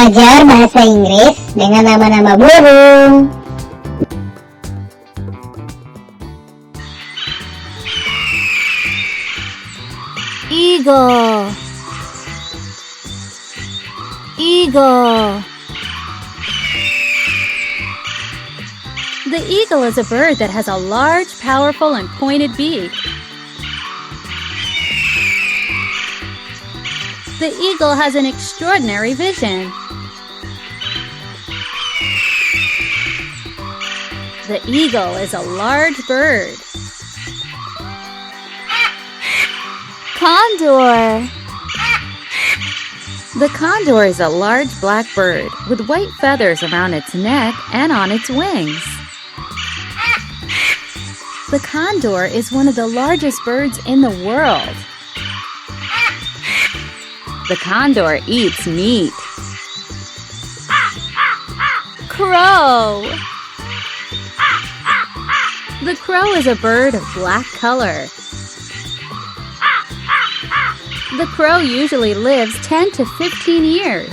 belajar bahasa Inggris dengan nama-nama burung. Eagle, eagle. The eagle is a bird that has a large, powerful, and pointed beak. The eagle has an extraordinary vision. The eagle is a large bird. Condor. The condor is a large black bird with white feathers around its neck and on its wings. The condor is one of the largest birds in the world. The condor eats meat. Crow. The crow is a bird of black color. The crow usually lives 10 to 15 years.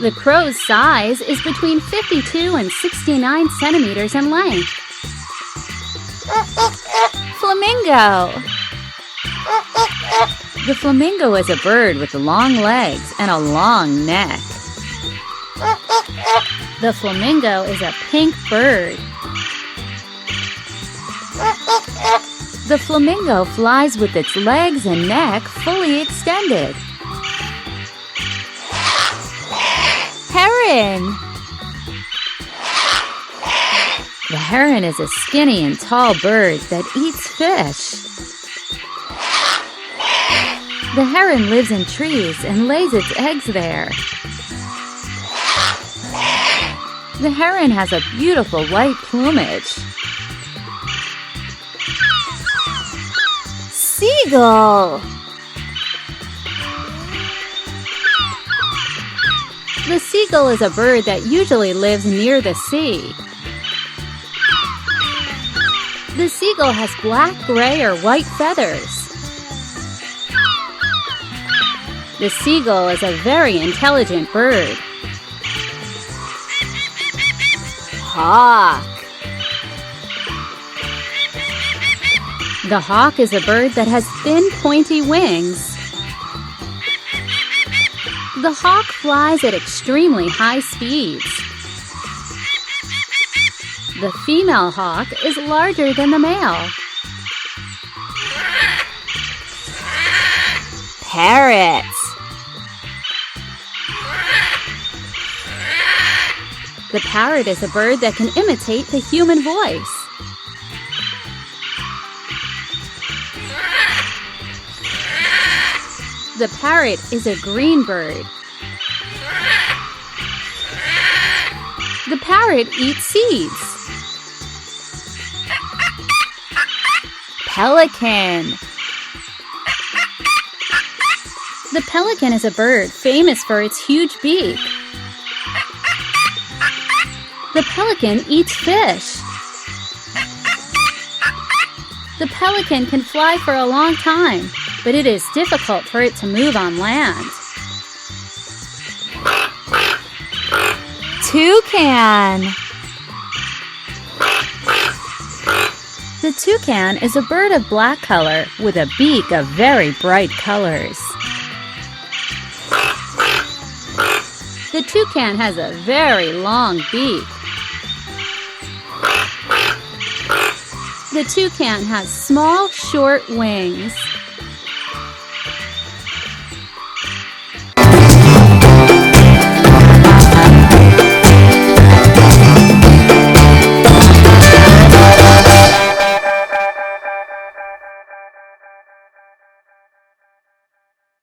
The crow's size is between 52 and 69 centimeters in length. Flamingo. The flamingo is a bird with long legs and a long neck. The flamingo is a pink bird. The flamingo flies with its legs and neck fully extended. Heron. The heron is a skinny and tall bird that eats fish. The heron lives in trees and lays its eggs there. The heron has a beautiful white plumage. Seagull. The seagull is a bird that usually lives near the sea. The seagull has black, gray, or white feathers. The seagull is a very intelligent bird. Hawk. The hawk is a bird that has thin, pointy wings. The hawk flies at extremely high speeds. The female hawk is larger than the male. Parrots. The parrot is a bird that can imitate the human voice. The parrot is a green bird. The parrot eats seeds. Pelican. The pelican is a bird famous for its huge beak. The pelican eats fish. The pelican can fly for a long time, but it is difficult for it to move on land. Toucan. The toucan is a bird of black color with a beak of very bright colors. The toucan has a very long beak. The toucan has small, short wings.